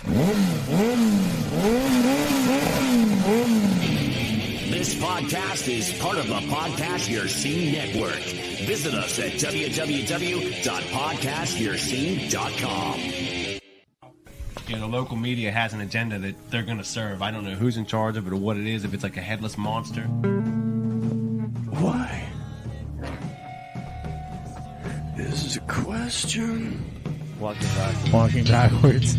This podcast is part of the Podcast Your Scene Network. Visit us at www.podcastyourscene.com. You know, the local media has an agenda that they're going to serve. I don't know who's in charge of it or what it is, if it's like a headless monster. Why? This is a question. Walking backwards.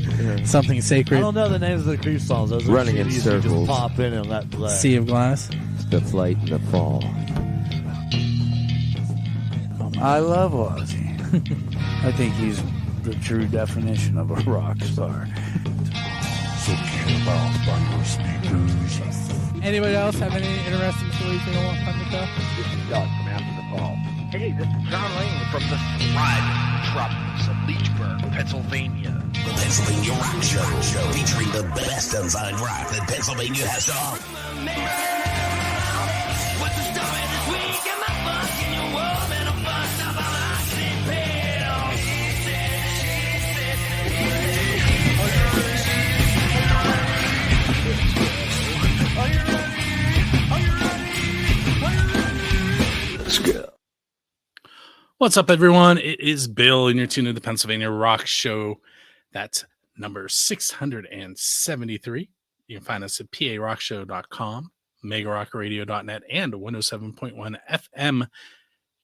Something sacred. I don't know the names of the Creep songs. Those are Running in CDs you circles. Just pop in and let play. Sea of Glass. The flight and the fall. I love Ozzy. I think he's the true definition of a rock star. So came out by your speakers. Anybody else have any interesting stories they don't want time to tell? This is Doug from After the Fall. Hey, this is John Lane from the thriving metropolis of Leechburg, Pennsylvania. The Pennsylvania Rock Show, featuring the best unsigned rock that Pennsylvania has to offer. What's the story this week? Am I fucking your woman? I'm fucked up, I'm Let's go. What's up, everyone? It is Bill, and you're tuned to the Pennsylvania Rock Show. That's number 673. You can find us at parockshow.com, megarockradio.net, and 107.1 FM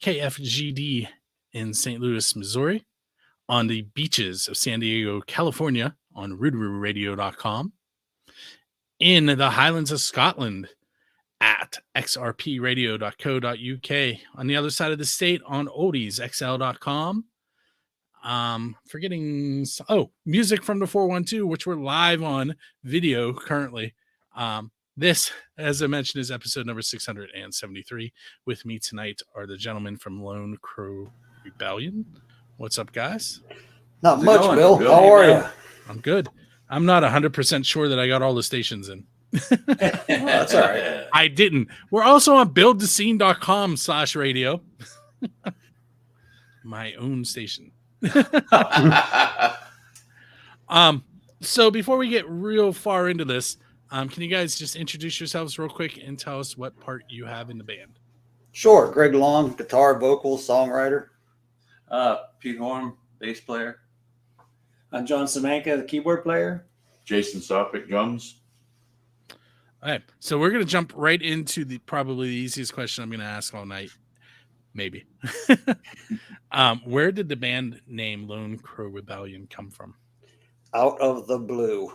KFGD in St. Louis, Missouri, on the beaches of San Diego, California, on roodroораdio.com, in the Highlands of Scotland, at xrpradio.co.uk, on the other side of the state on oldiesxl.com. Music from the 412, which we're live on video currently. This, as I mentioned, is episode number 673. With me tonight are the gentlemen from Lone Crow Rebellion. What's up, guys? Not much, Bill. How are you? I'm good. I'm not 100% sure that I got all the stations in. That's all right. I didn't. We're also on buildthescene.com/radio. My own station. So before we get real far into this, can you guys just introduce yourselves real quick and tell us what part you have in the band? Sure. Greg Long, guitar, vocal, songwriter. Pete Horn, bass player. I'm John Semenka, the keyboard player. Jason Sopic, drums. All right, so we're going to jump right into probably the easiest question I'm going to ask all night, maybe. Where did the band name Lone Crow Rebellion come from? Out of the blue.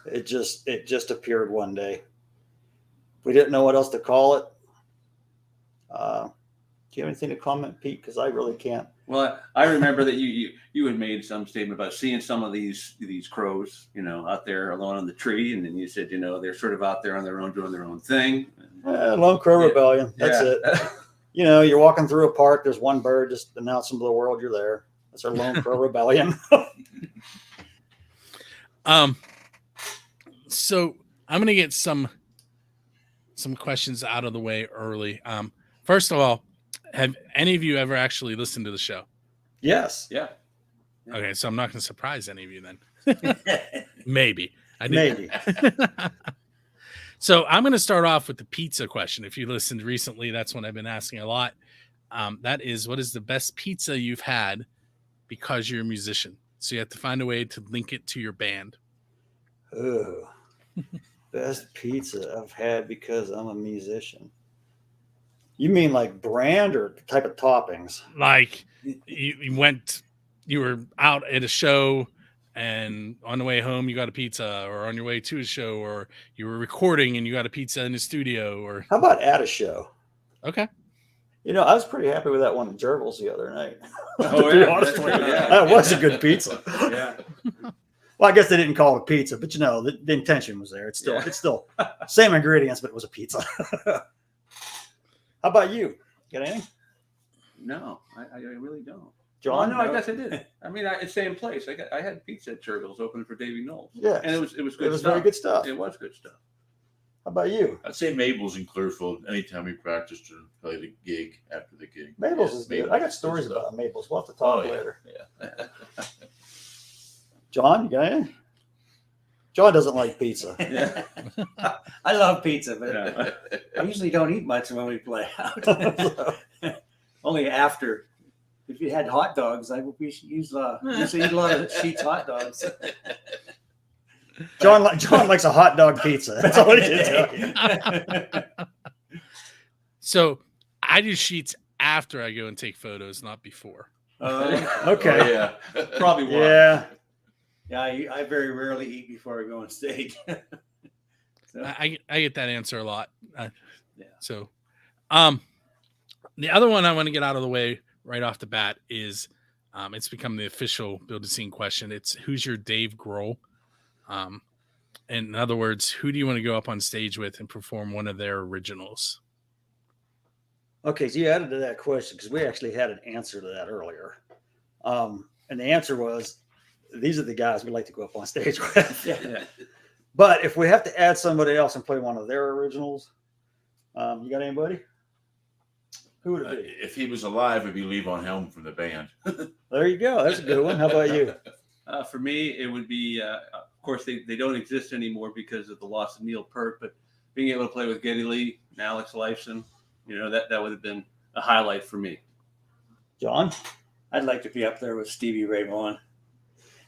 It just appeared one day. We didn't know what else to call it. Do you have anything to comment, Pete? Because I really can't. Well, I remember that you had made some statement about seeing some of these crows, out there alone on the tree, and then you said, they're sort of out there on their own, doing their own thing. Lone Crow Rebellion. That's it. You're walking through a park. There's one bird just announcing to the world you're there. That's our Lone Crow Rebellion. So I'm going to get some questions out of the way early. First of all, have any of you ever actually listened to the show? Yes. Yeah. Okay, so I'm not going to surprise any of you then. Maybe. Maybe. So I'm going to start off with the pizza question. If you listened recently, that's one I've been asking a lot. That is, what is the best pizza you've had because you're a musician? So you have to find a way to link it to your band. Oh, best pizza I've had because I'm a musician. You mean like brand or type of toppings? Like you were out at a show and on the way home you got a pizza, or on your way to a show, or you were recording and you got a pizza in the studio, or how about at a show? Okay. I was pretty happy with that one at Gerbil's the other night. Oh, to be yeah. honest with you. That was a good pizza. Yeah. Well, I guess they didn't call it pizza, but the intention was there. It's still same ingredients, but it was a pizza. How about you? Got anything? No, I really don't. John? No, I guess I did. I mean, it's same place. I had pizza at Churchill's opening for Davey Knowles. Yeah, and it was good. It was stuff. very good stuff. It was good stuff. How about you? I'd say Mabel's in Clearfield. Anytime we practiced or played a gig after the gig. Mabel's is good. I got stories about Mabel's. We'll have to talk later. Yeah. John, you got anything? John doesn't like pizza. Yeah. I love pizza, but Yeah. I usually don't eat much when we play out. Only after. If you had hot dogs, we should usually eat a lot of Sheetz hot dogs. John likes a hot dog pizza. That's all he can tell you. So I do Sheetz after I go and take photos, not before. Okay. Oh, yeah. Probably why. Yeah. Yeah, I very rarely eat before I go on stage. So, I get that answer a lot. yeah. So, the other one I want to get out of the way right off the bat is, it's become the official Build a Scene question. It's who's your Dave Grohl? In other words, who do you want to go up on stage with and perform one of their originals? Okay, so you added to that question because we actually had an answer to that earlier. And the answer was, these are the guys we like to go up on stage with. Yeah. But if we have to add somebody else and play one of their originals, you got anybody? Who would it be? If he was alive, it'd be Levon Helm from the band. There you go. That's a good one. How about you? For me, it would be, of course, they don't exist anymore because of the loss of Neil Peart, but being able to play with Geddy Lee and Alex Lifeson, that would have been a highlight for me. John? I'd like to be up there with Stevie Ray Vaughan.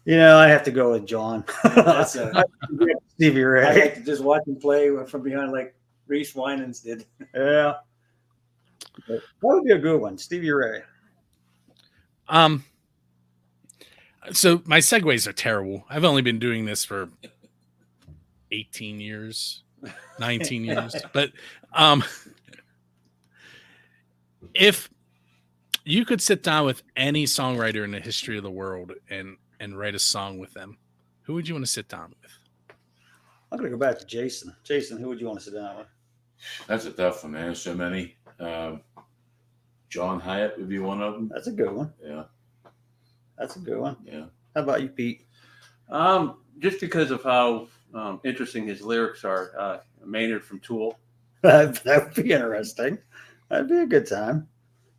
I have to go with John. That's Stevie Ray. I like to just watch him play from behind like Reese Winans did. Yeah. That would be a good one. Stevie Ray. So my segues are terrible. I've only been doing this for 18 years, 19 years. But if you could sit down with any songwriter in the history of the world and write a song with them, who would you want to sit down with? I'm going to go back to Jason. Jason, who would you want to sit down with? That's a tough one, man. There's so many. John Hyatt would be one of them. That's a good one. Yeah. That's a good one. Yeah. How about you, Pete? Just because of how interesting his lyrics are. Maynard from Tool. That would be interesting. That'd be a good time.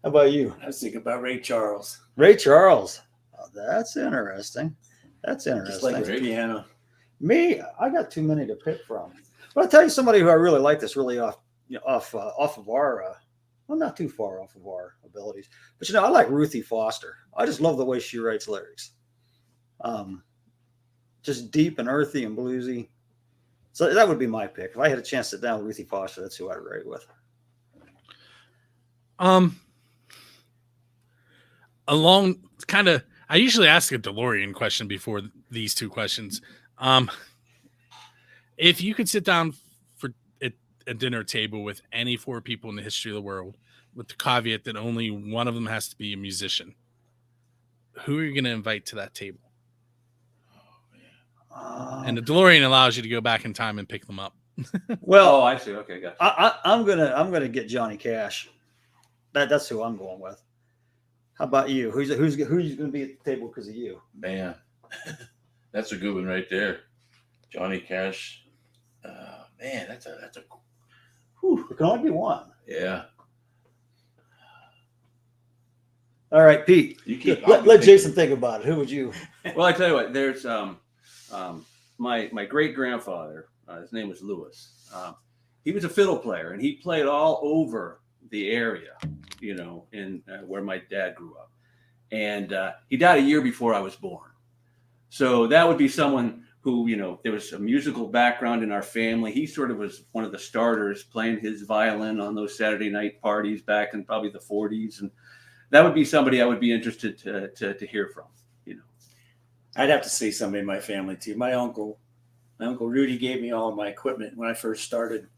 How about you? I was thinking about Ray Charles. Ray Charles. Oh, that's interesting. That's Just interesting. like his piano. Me, I got too many to pick from. But I'll tell you somebody who I really like that's really off of our, well, not too far off of our abilities. But I like Ruthie Foster. I just love the way she writes lyrics. Just deep and earthy and bluesy. So that would be my pick. If I had a chance to sit down with Ruthie Foster, that's who I'd write with. I usually ask a DeLorean question before these two questions. If you could sit down for a dinner table with any four people in the history of the world, with the caveat that only one of them has to be a musician, who are you going to invite to that table? And the DeLorean allows you to go back in time and pick them up. Well, I see. Okay, gotcha. I'm gonna get Johnny Cash. That's who I'm going with. How about you? Who's going to be at the table because of you? Man, that's a good one right there. Johnny Cash. Man, that's a. Whew, it can only be one. Yeah. All right, Pete. You keep. Let Jason think about it. Who would you? Well, I tell you what. There's my great grandfather. His name was Lewis. He was a fiddle player, and he played all over the area. In where my dad grew up, and he died a year before I was born. So that would be someone who, there was a musical background in our family. He sort of was one of the starters, playing his violin on those Saturday night parties back in probably the 40s, and that would be somebody I would be interested to hear from. I'd have to say somebody in my family too. My uncle Rudy gave me all of my equipment when I first started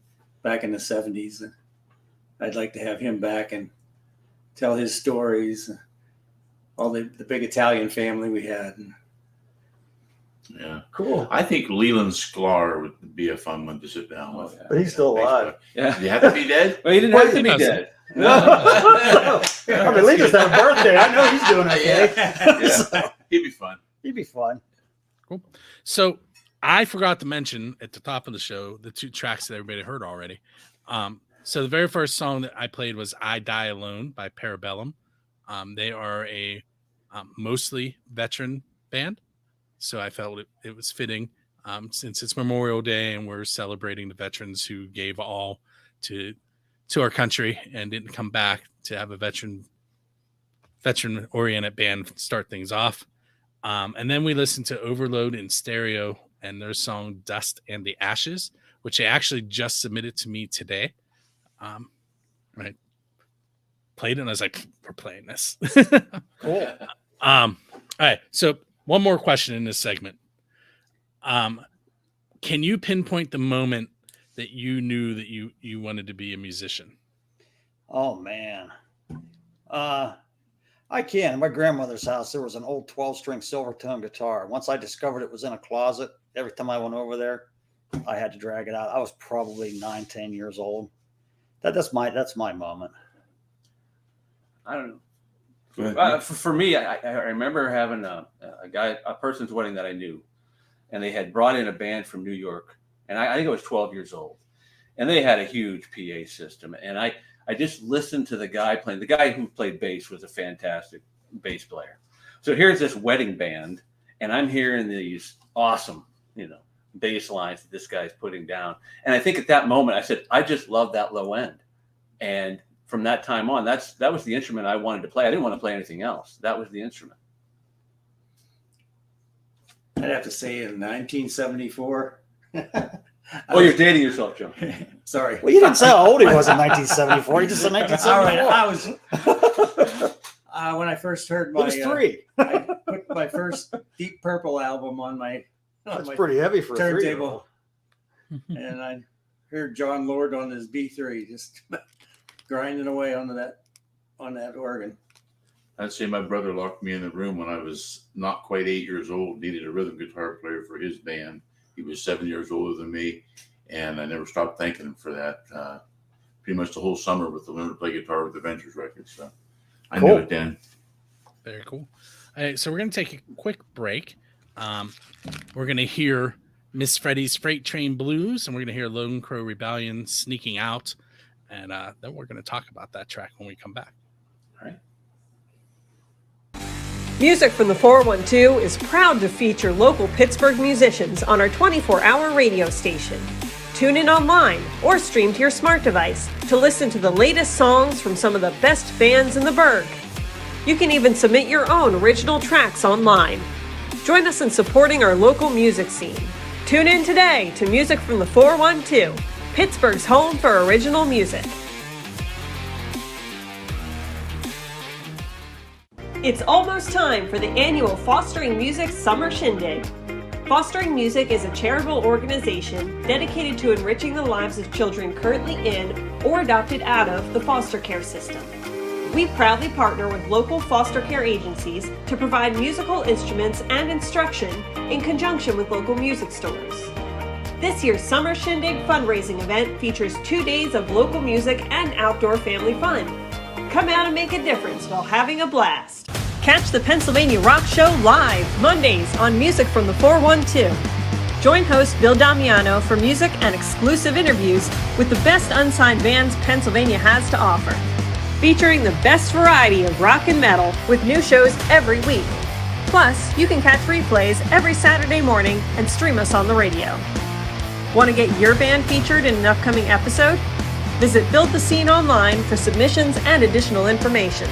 back in the 70s, and I'd like to have him back and tell his stories, all the big Italian family we had. Yeah. Cool. I think Leland Sklar would be a fun one to sit down with. But he's still alive. Yeah. You have to be dead? Well, he didn't have to be dead. I mean, Leland's had a birthday. I know he's doing okay. Yeah. He'd be fun. He'd be fun. Cool. So I forgot to mention at the top of the show the two tracks that everybody heard already. So the very first song that I played was I Die Alone by Parabellum. They are a mostly veteran band. So I felt it was fitting since it's Memorial Day and we're celebrating the veterans who gave all to our country and didn't come back, to have a veteran oriented band start things off. And then we listened to Overload in Stereo and their song Dust and the Ashes, which they actually just submitted to me today. Right. Played it and I was like, we're playing this. Cool. All right. So one more question in this segment. Can you pinpoint the moment that you knew that you wanted to be a musician? Oh man. I can. In my grandmother's house, there was an old 12-string silver tone guitar. Once I discovered it was in a closet, every time I went over there, I had to drag it out. I was probably 9, 10 years old. That's my moment. I don't know. For me, I remember having a person's wedding that I knew, and they had brought in a band from New York, and I think I was 12 years old, and they had a huge PA system, and I just listened to the guy playing. The guy who played bass was a fantastic bass player. So here's this wedding band, and I'm hearing these awesome, bass lines that this guy's putting down, and I think at that moment I said, I just love that low end, and from that time on, that was the instrument I wanted to play. I didn't want to play anything else. That was the instrument. I'd have to say in 1974. Oh, you're dating yourself, Joe. Sorry. Well, you didn't say how old he was in 1974. You just said 1974. All right. I was when I first heard my. He was 3. I put my first Deep Purple album on my. That's pretty heavy for a turntable, and I heard John Lord on his B3 just grinding away on that organ. I'd say my brother locked me in the room when I was not quite 8 years old, needed a rhythm guitar player for his band. He was 7 years older than me, and I never stopped thanking him for that. Pretty much the whole summer with the Learn to Play Guitar with the Ventures record. So I knew it then. Very cool. All right, so we're going to take a quick break. We're going to hear Miss Freddie's Freight Train Blues, and we're going to hear Lone Crow Rebellion Sneaking Out. And then we're going to talk about that track when we come back. All right. Music from the 412 is proud to feature local Pittsburgh musicians on our 24-hour radio station. Tune in online or stream to your smart device to listen to the latest songs from some of the best bands in the burg. You can even submit your own original tracks online. Join us in supporting our local music scene. Tune in today to Music from the 412, Pittsburgh's home for original music. It's almost time for the annual Fostering Music Summer Shindig. Fostering Music is a charitable organization dedicated to enriching the lives of children currently in or adopted out of the foster care system. We proudly partner with local foster care agencies to provide musical instruments and instruction in conjunction with local music stores. This year's Summer Shindig fundraising event features 2 days of local music and outdoor family fun. Come out and make a difference while having a blast. Catch the Pennsylvania Rock Show live Mondays on Music from the 412. Join host Bill Damiano for music and exclusive interviews with the best unsigned bands Pennsylvania has to offer. Featuring the best variety of rock and metal with new shows every week. Plus, you can catch replays every Saturday morning and stream us on the radio. Want to get your band featured in an upcoming episode? Visit Build the Scene online for submissions and additional information.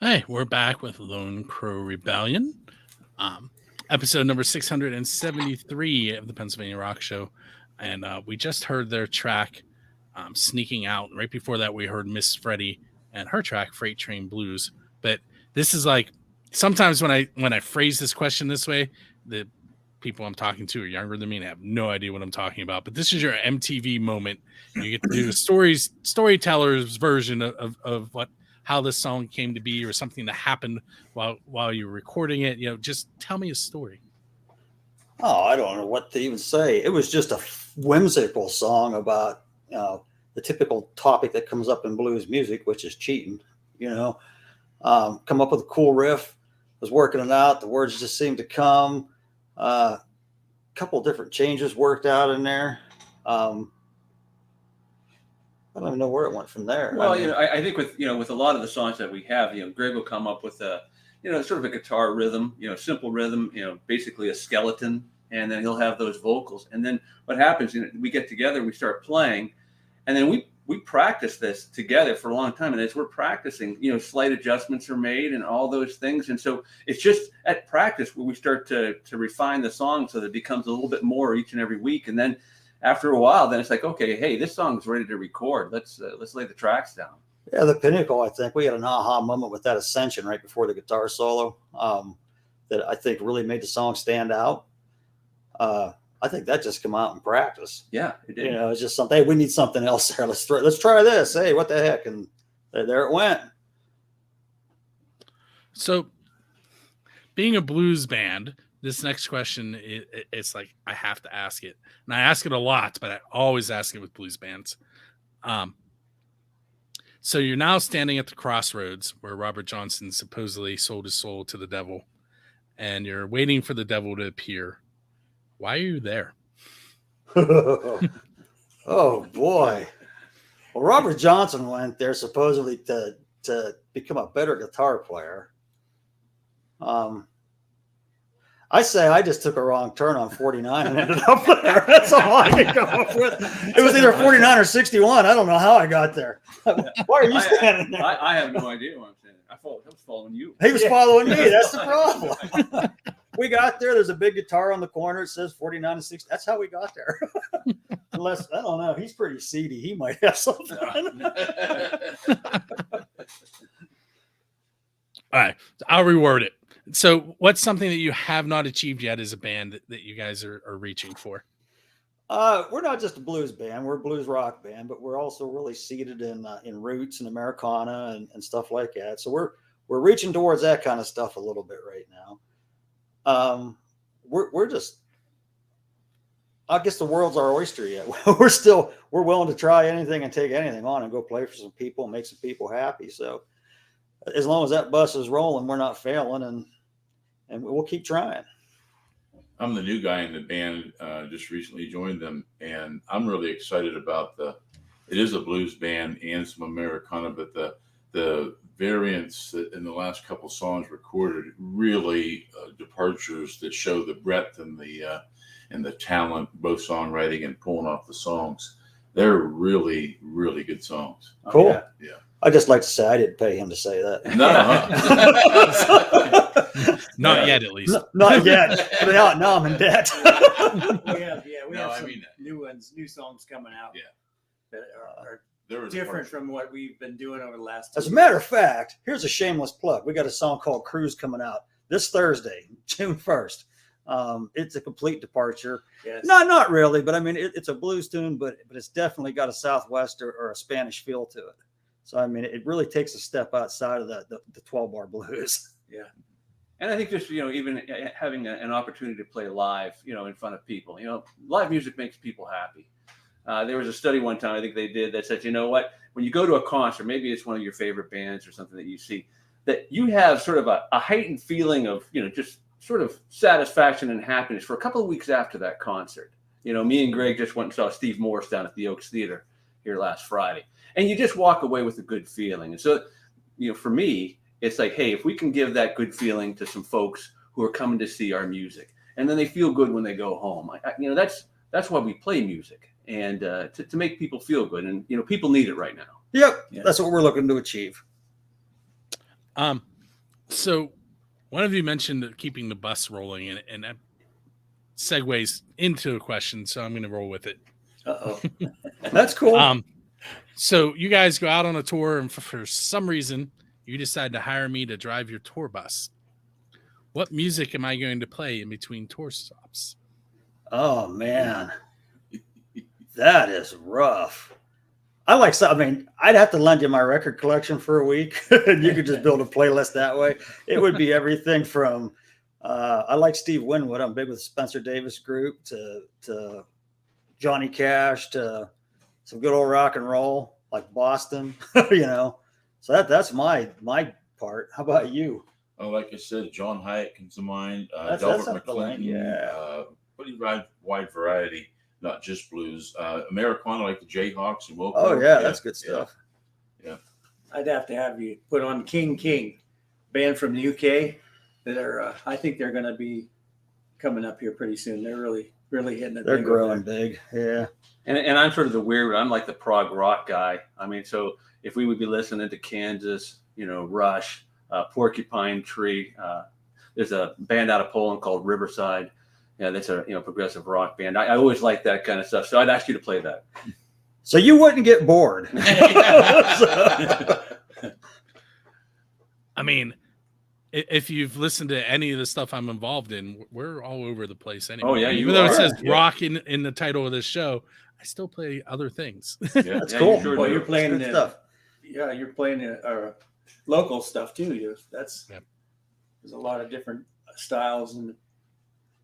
Hey, we're back with Lone Crow Rebellion, episode number 673 of the Pennsylvania Rock Show, and we just heard their track, Sneaking Out. Right before that, we heard Miss Freddie and her track, Freight Train Blues. But this is like, sometimes when I phrase this question this way, the people I'm talking to are younger than me and have no idea what I'm talking about. But this is your MTV moment. You get to do a storyteller's version of how this song came to be or something that happened while you were recording it. Just tell me a story. Oh, I don't know what to even say. It was just a whimsical song about the typical topic that comes up in blues music, which is cheating. Come up with a cool riff. Was working it out. The words just seemed to come. Couple different changes worked out in there. I don't even know where it went from there. Well, I think with a lot of the songs that we have, Greg will come up with a sort of a guitar rhythm, simple rhythm, basically a skeleton, and then he'll have those vocals. And then what happens, we get together, we start playing, and then we practice this together for a long time. And as we're practicing, slight adjustments are made and all those things. And so it's just at practice where we start to refine the song so that it becomes a little bit more each and every week. And then after a while, then it's like, okay, hey, this song's ready to record. Let's lay the tracks down. Yeah, the pinnacle, I think we had an aha moment with that Ascension right before the guitar solo that I think really made the song stand out. I think that just came out in practice. Yeah, it did. It's just something. Hey, we need something else there. Let's try this. Hey, what the heck? And there it went. So, being a blues band, this next question, it's like I have to ask it, and I ask it a lot, but I always ask it with blues bands. So you're now standing at the crossroads where Robert Johnson supposedly sold his soul to the devil, and you're waiting for the devil to appear. Why are you there? Oh boy. Well, Robert Johnson went there supposedly to become a better guitar player. I say I just took a wrong turn on 49 and ended up there. That's all I can come up with. It was either 49 or 61. I don't know how I got there. Why are you standing there? I have no idea why I'm standing there. I was following you. He was following me. That's the problem. We got there. There's a big guitar on the corner. It says 49 to 60. That's how we got there. Unless, I don't know. He's pretty seedy. He might have something. All right. I'll reword it. So what's something that you have not achieved yet as a band that you guys are reaching for? We're not just a blues band. We're a blues rock band, but we're also really seated in roots and Americana and stuff like that. So we're reaching towards that kind of stuff a little bit right now. We're just, I guess the world's our oyster yet. We're willing to try anything and take anything on and go play for some people and make some people happy. So as long as that bus is rolling, we're not failing and we'll keep trying. I'm the new guy in the band, just recently joined them, and I'm really excited about it is a blues band and some Americana, but the variants in the last couple songs recorded really departures that show the breadth and the talent, both songwriting and pulling off the songs. They're really, really good songs. Cool. Yeah. I just like to say I didn't pay him to say that. No. Not yet, at least. Not yet. But now I'm in debt. We have some new songs coming out. Yeah. That are There different from what we've been doing over the last 2 As a years. matter of fact, here's a shameless plug. We got a song called Cruise coming out this Thursday, June 1st. It's a complete departure. Yes. Not really, but I mean, it's a blues tune, but it's definitely got a Southwest or a Spanish feel to it. So, I mean, it really takes a step outside of the 12-bar blues. Yeah. And I think just, even having an opportunity to play live, in front of people, live music makes people happy. There was a study one time I think they did that said, you know what, when you go to a concert, maybe it's one of your favorite bands or something that you see, that you have sort of a heightened feeling of, just sort of satisfaction and happiness for a couple of weeks after that concert. Me and Greg just went and saw Steve Morse down at the Oaks Theater here last Friday. And you just walk away with a good feeling. And so, for me, it's like, hey, if we can give that good feeling to some folks who are coming to see our music, and then they feel good when they go home, that's why we play music, and to make people feel good. And, people need it right now. Yep. Yeah. That's what we're looking to achieve. So one of you mentioned keeping the bus rolling, and that segues into a question, so I'm going to roll with it. Uh-oh. That's cool. So you guys go out on a tour, and for some reason, you decide to hire me to drive your tour bus. What music am I going to play in between tour stops? Oh, man. That is rough. I like so. I mean, I'd have to lend you my record collection for a week, and you could just build a playlist that way. It would be everything from. I like Steve Winwood. I'm big with Spencer Davis Group to Johnny Cash to some good old rock and roll like Boston. So that's my part. How about you? Oh, like I said, John Hyatt comes to mind. That's Delbert up the lane, McClinton. yeah. Pretty wide variety, not just blues. Americana, like the Jayhawks and Wilco. Oh yeah, that's good stuff. Yeah. I'd have to have you put on King, band from the UK. That are, I think they're going to be coming up here pretty soon. They're really hitting it. They're growing big. Yeah. And I'm sort of the weird. I'm like the prog rock guy. I mean, so if we would be listening to Kansas, Rush, Porcupine Tree. There's a band out of Poland called Riverside. Yeah, that's a progressive rock band. I always like that kind of stuff. So I'd ask you to play that. So you wouldn't get bored. I mean, if you've listened to any of the stuff I'm involved in, we're all over the place anyway. Oh yeah, even though it says rock in the title of this show, I still play other things. Yeah, that's cool. Well, you're playing stuff. Yeah, you're playing local stuff too. There's a lot of different styles and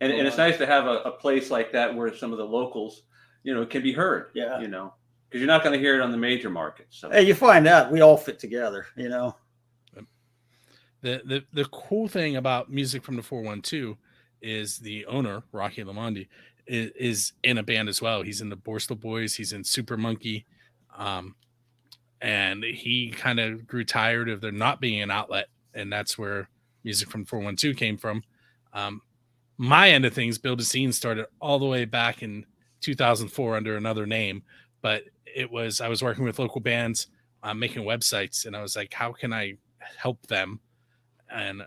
it's nice to have a place like that where some of the locals, can be heard. Yeah, because you're not going to hear it on the major markets. So. Hey, you find out we all fit together. The cool thing about Music from the 412 is the owner, Rocky Lamondi, is in a band as well. He's in the Borstal Boys. He's in Super Monkey. And he kind of grew tired of there not being an outlet. And that's where Music from 412 came from. My end of things, Build a Scene, started all the way back in 2004 under another name. But I was working with local bands, making websites. And I was like, how can I help them? And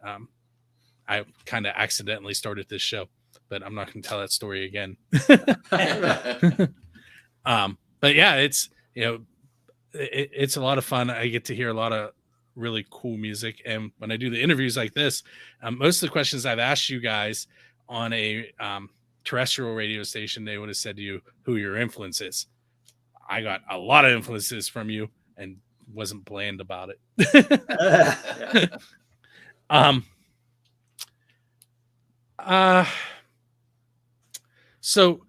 I kind of accidentally started this show, but I'm not going to tell that story again. But yeah, it's it's a lot of fun. I get to hear a lot of really cool music, and when I do the interviews like this, most of the questions I've asked you guys on a terrestrial radio station, they would have said to you who your influence is. I got a lot of influences from you, and wasn't bland about it. So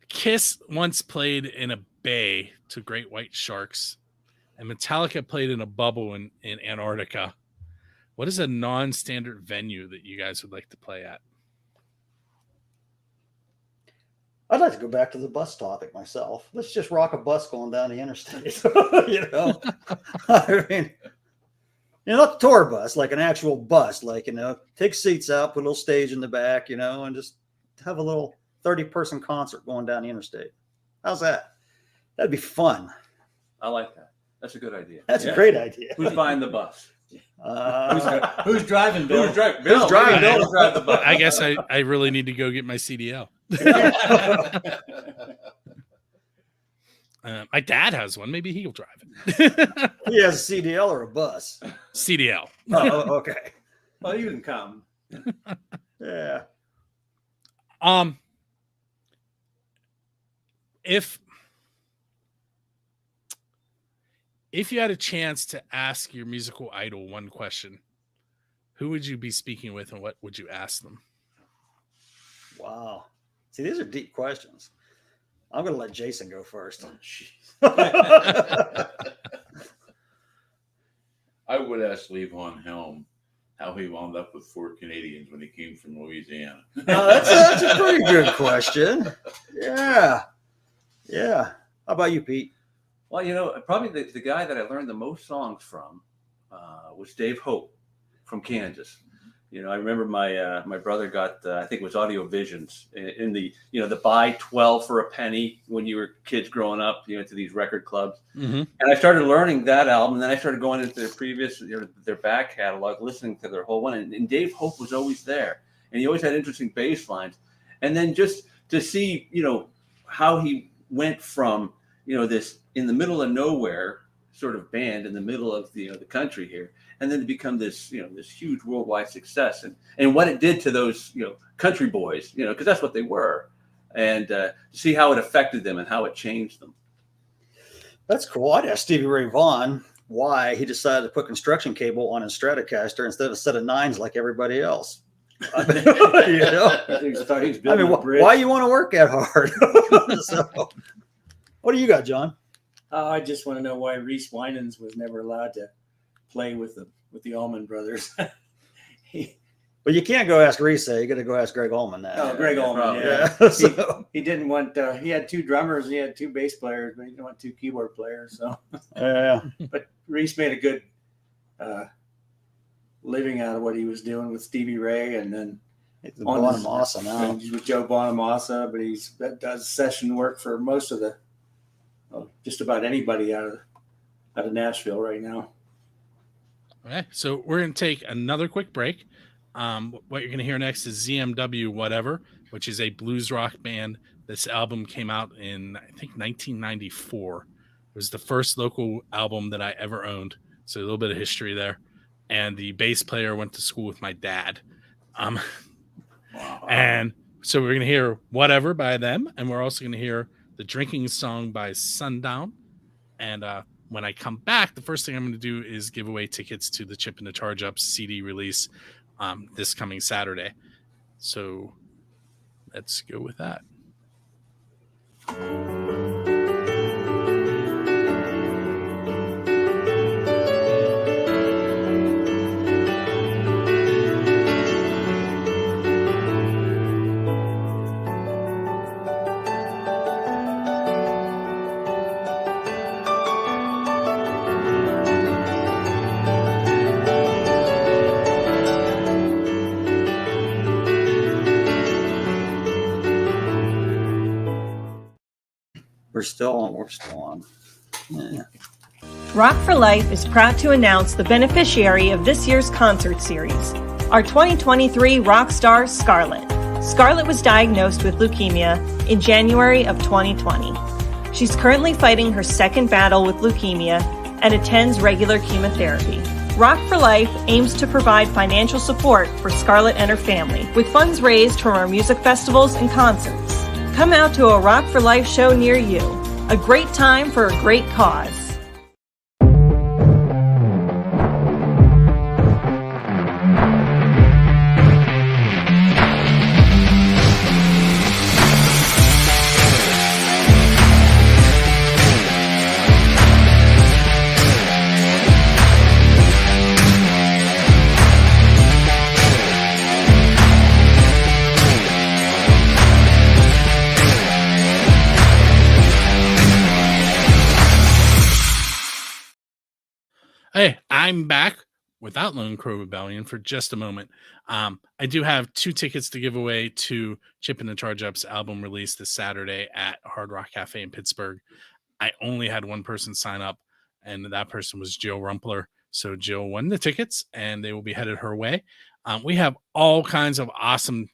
Kiss once played in a bay to great white sharks, and Metallica played in a bubble in Antarctica. What is a non-standard venue that you guys would like to play at? I'd like to go back to the bus topic myself. Let's just rock a bus going down the interstate. I mean, not the tour bus, like an actual bus, like, take seats out, put a little stage in the back, and just have a little 30-person concert going down the interstate. How's that? That'd be fun. I like that. That's a good idea. That's a great idea. Who's buying the bus? Who's driving, Bill? Who's driving? Bill. Bill drive the bus. I guess I really need to go get my CDL. My dad has one. Maybe he'll drive it. He has a CDL or a bus? CDL. Oh, okay. Well, you can come. Yeah. If you had a chance to ask your musical idol one question, who would you be speaking with, and what would you ask them? Wow. See, these are deep questions. I'm going to let Jason go first. I would ask Levon Helm how he wound up with 4 Canadians when he came from Louisiana. That's a pretty good question. Yeah. How about you, Pete? Well, probably the guy that I learned the most songs from was Dave Hope from Kansas. I remember my brother got I think it was Audio Visions in the the buy 12 for a penny when you were kids growing up, to these record clubs. Mm-hmm. And I started learning that album, and then I started going into their previous their back catalog, listening to their whole one. And Dave Hope was always there, and he always had interesting bass lines. And then just to see how he went from this in the middle of nowhere sort of band in the middle of the country here, and then to become this this huge worldwide success, and what it did to those country boys, because that's what they were, and to see how it affected them and how it changed them. That's cool. I'd ask Stevie Ray Vaughan why he decided to put construction cable on his Stratocaster instead of a set of nines like everybody else. I mean, why you want to work that hard? So, what do you got, John? I just want to know why Reese Winans was never allowed to play with the Allman Brothers. Well, you can't go ask Reese. You got to go ask Greg Allman that. Oh, Greg Allman. Yeah. So, he didn't want. He had 2 drummers. He had 2 bass players, but he didn't want 2 keyboard players. So, yeah. But Reese made a good living out of what he was doing with Stevie Ray, and then Bonamassa now. With Joe Bonamassa. But that does session work for most of just about anybody out of Nashville right now. Okay, so we're going to take another quick break. What you're going to hear next is ZMW Whatever, which is a blues rock band. This album came out in, I think, 1994. It was the first local album that I ever owned. So a little bit of history there. And the bass player went to school with my dad. Wow. And so we're going to hear Whatever by them. And we're also going to hear The Drinking Song by Sundown. And when I come back, the first thing I'm going to do is give away tickets to the Chip and the Charge Ups CD release this coming Saturday. So let's go with that. We're still on. Yeah. Rock for Life is proud to announce the beneficiary of this year's concert series, our 2023 rock star Scarlett. Scarlett was diagnosed with leukemia in January of 2020. She's currently fighting her second battle with leukemia and attends regular chemotherapy. Rock for Life aims to provide financial support for Scarlett and her family, with funds raised from our music festivals and concerts. Come out to a Rock for Life show near you. A great time for a great cause. Hey, I'm back without Lone Crow Rebellion for just a moment. I do have 2 tickets to give away to Chip and the Charge Ups album release this Saturday at Hard Rock Cafe in Pittsburgh. I only had one person sign up, and that person was Jill Rumpler. So Jill won the tickets, and they will be headed her way. We have all kinds of awesome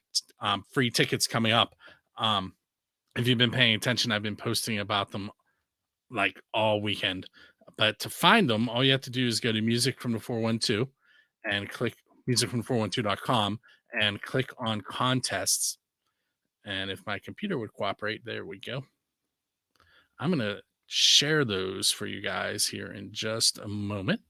free tickets coming up. If you've been paying attention, I've been posting about them like all weekend. But to find them, all you have to do is go to Music from the 412 and click musicfrom412.com and click on contests. And if my computer would cooperate, there we go. I'm going to share those for you guys here in just a moment.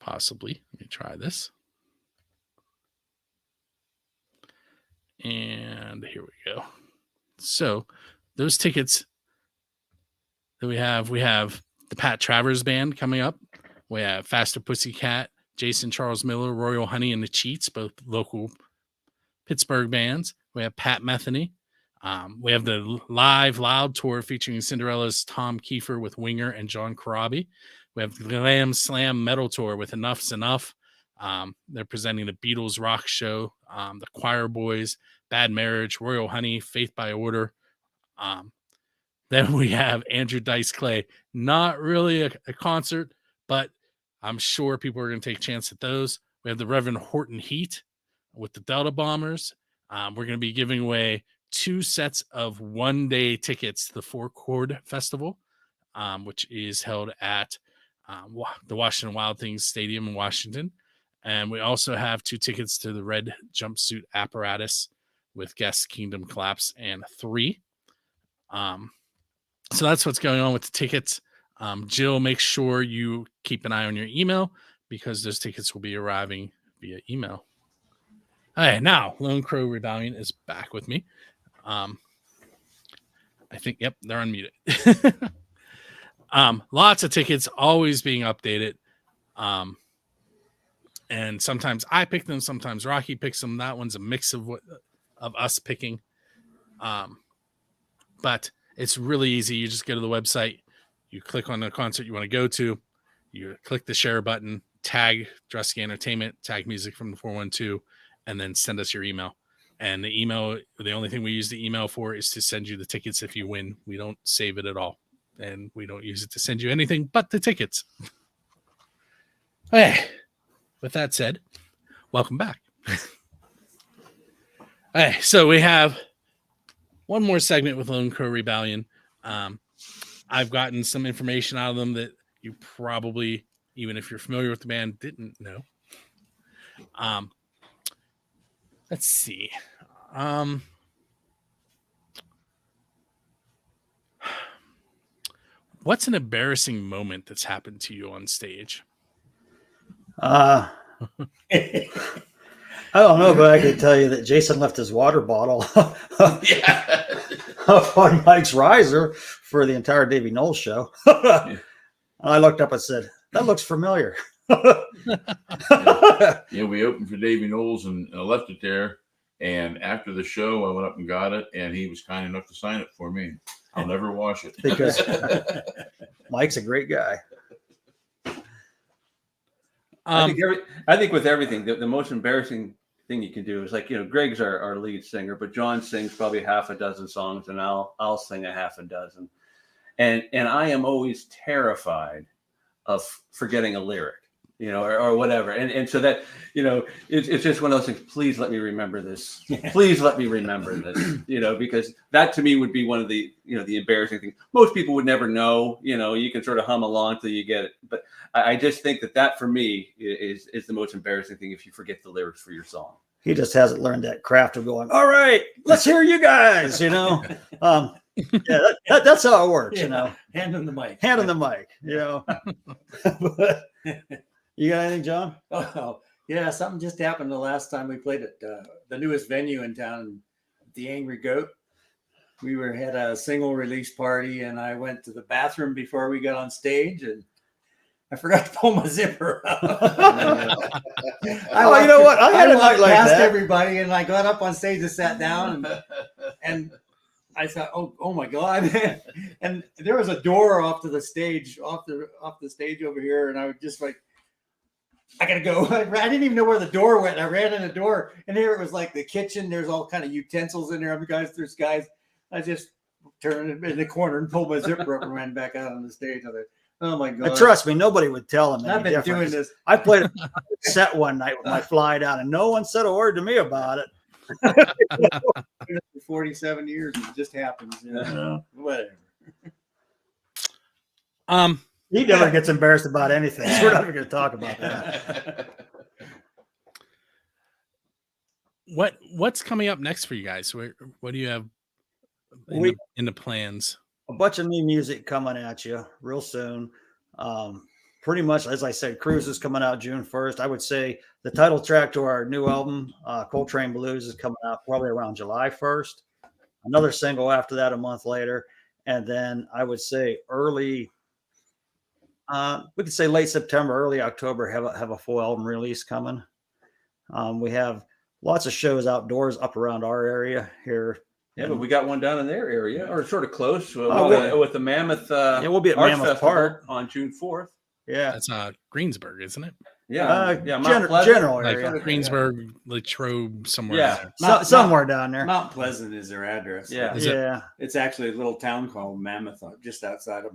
Possibly. Let me try this. And here we go. So those tickets that we have the Pat Travers Band coming up. We have Faster Pussycat, Jason Charles Miller, Royal Honey and the Cheats, both local Pittsburgh bands. We have Pat Metheny. We have the Live Loud Tour featuring Cinderella's Tom Kiefer with Winger and John Corabi. We have the Glam Slam Metal Tour with Enough's Enough. They're presenting the Beatles Rock Show, the Choir Boys, Bad Marriage, Royal Honey, Faith by Order. Then we have Andrew Dice Clay. Not really a concert, but I'm sure people are going to take a chance at those. We have the Reverend Horton Heat with the Delta Bombers. We're going to be giving away 2 sets of 1-day tickets to the Four Chord Festival, which is held at the Washington Wild Things Stadium in Washington. And we also have 2 tickets to the Red Jumpsuit Apparatus with Guest, Kingdom Collapse, and 3. So that's what's going on with the tickets. Jill, make sure you keep an eye on your email because those tickets will be arriving via email. All right, now Lone Crow Rebellion is back with me. I think, yep, they're unmuted. Lots of tickets always being updated. And sometimes I pick them, sometimes Rocky picks them. That one's a mix of us picking. But it's really easy. You just go to the website, you click on the concert you want to go to, you click the share button, tag Drusky Entertainment, tag music from the 412, and then send us your email. And the email, the only thing we use the email for is to send you the tickets if you win. We don't save it at all. And we don't use it to send you anything but the tickets. Hey, with that said, welcome back. Hey, so we have one more segment with Lone Crow Rebellion. I've gotten some information out of them that you probably, even if you're familiar with the band, didn't know. Let's see. What's an embarrassing moment that's happened to you on stage? I don't know, but I can tell you that Jason left his water bottle up on Mike's riser for the entire Davey Knowles show. And I looked up and said, that looks familiar. Yeah, we opened for Davey Knowles and I left it there. And after the show, I went up and got it, and he was kind enough to sign it for me. I'll never wash it. Because Mike's a great guy. I think with everything, the most embarrassing thing you can do is, like, Greg's our lead singer, but John sings probably half a dozen songs, and I'll sing a half a dozen. And I am always terrified of forgetting a lyric, or whatever. And so that, it's just one of those things. Please let me remember this. Please let me remember this, because that to me would be one of the, the embarrassing things. Most people would never know, you can sort of hum along till you get it. But I just think that for me is the most embarrassing thing if you forget the lyrics for your song. He just hasn't learned that craft of going, all right, let's hear you guys, Yeah, that's how it works, Hand him the mic. Hand him the mic, But, you got anything, John? Oh, yeah, something just happened the last time we played at the newest venue in town, the Angry Goat. We had a single release party, and I went to the bathroom before we got on stage, and I forgot to pull my zipper up. You know what? I had a night like past that. Everybody, and I got up on stage and sat down, and I thought, oh my God. And there was a door off to the stage, off the stage over here, and I was just like, I gotta go. I didn't even know where the door went. I ran in the door, and here it was like the kitchen. There's all kind of utensils in there. There's guys. I just turned in the corner and pulled my zipper up and ran back out on the stage. I thought, oh my God! And trust me, nobody would tell him. I've been doing this. I played a set one night with my fly down, and no one said a word to me about it. For 47 years, it just happens. Whatever. He never gets embarrassed about anything. So we're not even going to talk about that. What's coming up next for you guys? What do you have in the plans? A bunch of new music coming at you real soon. Pretty much, as I said, Cruise is coming out June 1st. I would say the title track to our new album, Coltrane Blues, is coming out probably around July 1st. Another single after that a month later. And then I would say we could say late September, early October, have a full album release coming. We have lots of shows outdoors up around our area here. Yeah, but we got one down in their area, or sort of close, with the Mammoth. We'll be at Arts Mammoth Festival Park on June 4th. Yeah, that's Greensburg, isn't it? Yeah, general area, like Greensburg, Latrobe, somewhere. Yeah, somewhere down there. Mount Pleasant is their address. Yeah, it's actually a little town called Mammoth, just outside of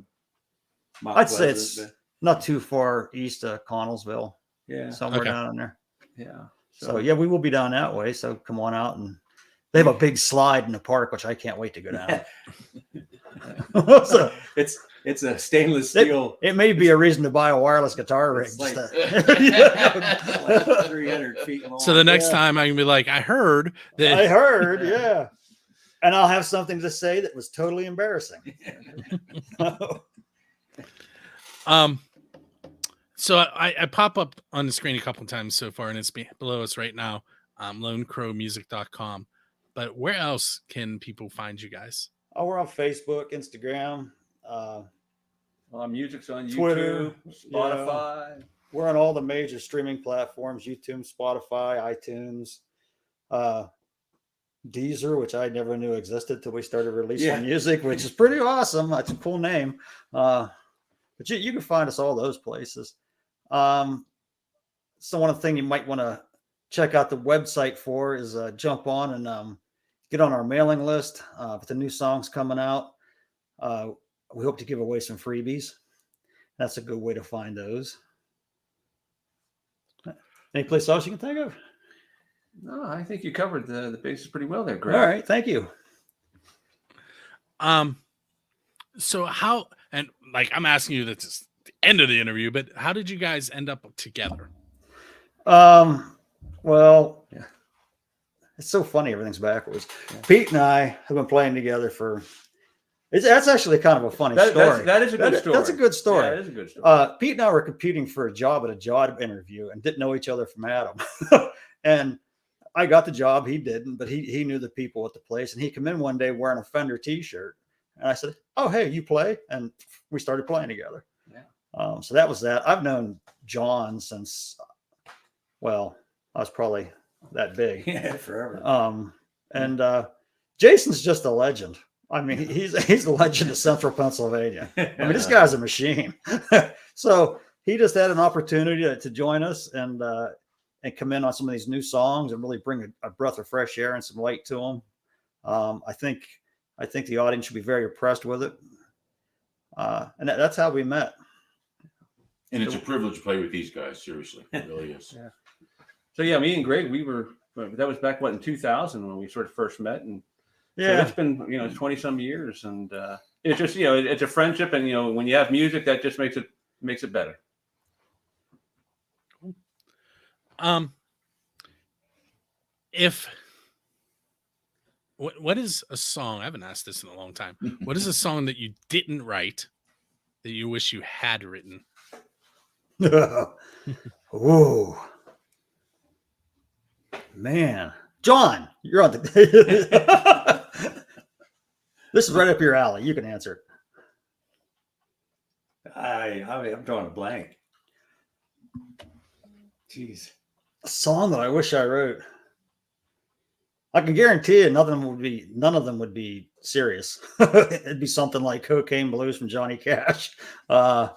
Mount I'd Pleasant. say it's not too far east of Connellsville. Yeah, somewhere down there. Yeah. So we will be down that way. So come on out, and they have a big slide in the park, which I can't wait to go down. So it's It's a stainless steel. It may be a reason to buy a wireless guitar rig. It's like, Just like 300 feet long. So the next time I can be like, I heard that. I heard, yeah. And I'll have something to say that was totally embarrassing. So I pop up on the screen a couple of times so far, and it's below us right now, lonecrowmusic.com. But where else can people find you guys? Oh, we're on Facebook, Instagram, music's on Twitter, YouTube, Spotify. Yeah. We're on all the major streaming platforms: YouTube, Spotify, iTunes, Deezer, which I never knew existed till we started releasing music, which is pretty awesome. That's a cool name. But you can find us all those places. So one thing you might want to check out the website for is jump on and get on our mailing list with the new songs coming out. We hope to give away some freebies. That's a good way to find those. Any place else you can think of? No, I think you covered the bases pretty well there, Greg. All right, thank you. So how, and like I'm asking you that's the end of the interview, but how did you guys end up together? Well, it's so funny. Everything's backwards. Pete and I have been playing together for. That's actually kind of a funny story. That is a good story. That's a good story. Yeah, that is a good story. Pete and I were competing for a job at a job interview and didn't know each other from Adam. And I got the job. He didn't, but he knew the people at the place. And he came in one day wearing a Fender T-shirt. And I said, "Oh, hey, you play?" And we started playing together. Yeah. So that was that. I've known John since, well, I was probably that big. Yeah, forever. And Jason's just a legend. I mean, he's a legend of Central Pennsylvania. I mean, this guy's a machine. So he just had an opportunity to join us and come in on some of these new songs and really bring a breath of fresh air and some light to them. I think the audience should be very impressed with it. And that's how we met. And it's a privilege to play with these guys. Seriously, it really is. Yeah. So yeah, me and Greg, that was back in 2000 when we sort of first met, and so it's been 20-some years, and it's just it's a friendship, and when you have music, that just makes it better. What is a song? I haven't asked this in a long time. What is a song that you didn't write that you wish you had written? Oh, man. John, you're on the. This is right up your alley. You can answer. I'm drawing a blank. Jeez. A song that I wish I wrote. I can guarantee you none of them would be serious. It'd be something like Cocaine Blues from Johnny Cash. You know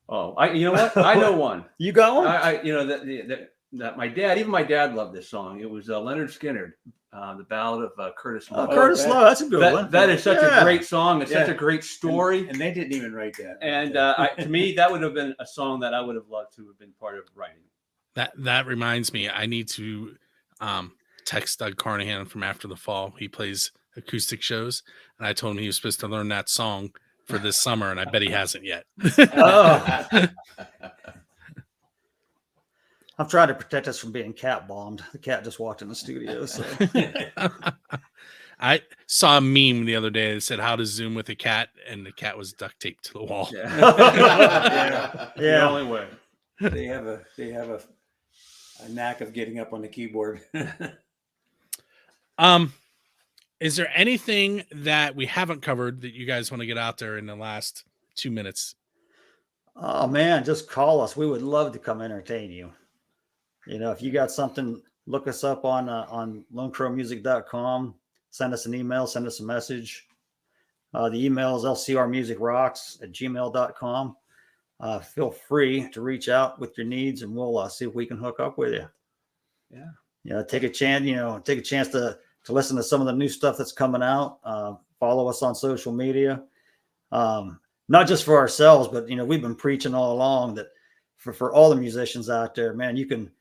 what? I know one. You got one? That my dad loved this song. It was Leonard Skinner, the Ballad of Curtis Lowe. Curtis Lowe, that's a good one. That is such a great song. It's such a great story. And they didn't even write that. And to me, that would have been a song that I would have loved to have been part of writing. That reminds me, I need to text Doug Carnahan from After the Fall. He plays acoustic shows, and I told him he was supposed to learn that song for this summer, and I bet he hasn't yet. I'm trying to protect us from being cat bombed. The cat just walked in the studio. So. I saw a meme the other day that said how to Zoom with a cat, and the cat was duct taped to the wall. Yeah. The only way. They have a knack of getting up on the keyboard. Is there anything that we haven't covered that you guys want to get out there in the last 2 minutes? Oh man, just call us. We would love to come entertain you. If you got something, look us up on lonecrowmusic.com. Send us an email, send us a message. The email is lcrmusicrocks@gmail.com. Feel free to reach out with your needs, and we'll see if we can hook up with you. Yeah. Take a chance, to listen to some of the new stuff that's coming out. Follow us on social media. Not just for ourselves, but we've been preaching all along that for all the musicians out there, man, you can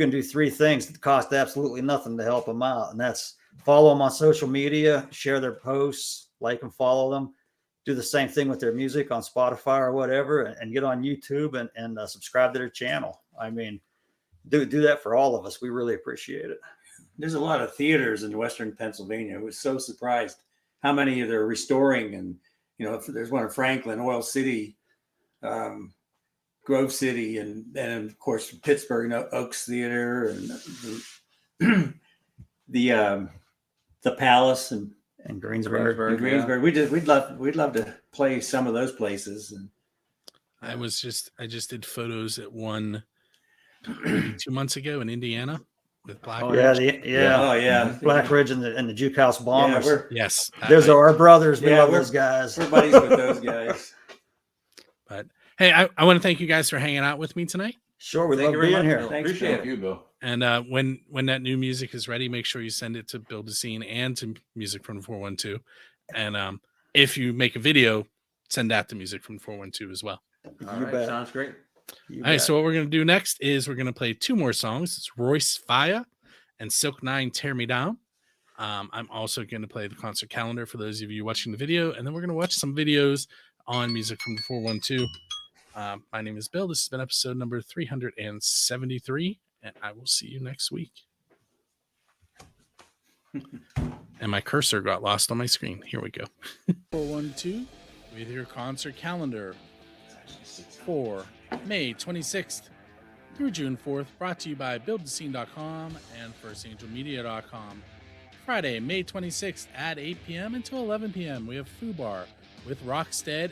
do 3 things that cost absolutely nothing to help them out. And that's follow them on social media, share their posts, like and follow them, do the same thing with their music on Spotify or whatever, and get on YouTube and subscribe to their channel. I mean, do that for all of us. We really appreciate it. There's a lot of theaters in Western Pennsylvania. I was so surprised how many they're restoring. And, there's one in Franklin, Oil City, Grove City, and of course Pittsburgh, Oaks Theater, and the Palace and Greensburg. Greensburg. We'd love to play some of those places. And I just did photos at one maybe 2 months ago in Indiana with Black Ridge. Black Ridge and the Juke House Bombers. Yes, those are our brothers. We love those guys. We're buddies with those guys. But hey, I want to thank you guys for hanging out with me tonight. Sure, we love being here. Appreciate you, Bill. And when that new music is ready, make sure you send it to Build a Scene and to Music from 412. And if you make a video, send that to Music from 412 as well. All right, sounds great. All right, so what we're going to do next is we're going to play 2 more songs. It's Royce Fire and Silk 9 Tear Me Down. I'm also going to play the concert calendar for those of you watching the video, and then we're going to watch some videos on Music from 412. My name is Bill. This has been episode number 373, and I will see you next week. And my cursor got lost on my screen. Here we go. 412 with your concert calendar for May 26th through June 4th, brought to you by BuildTheScene.com and FirstAngelMedia.com. Friday, May 26th at 8 p.m. until 11 p.m. we have Foo Bar with Rockstead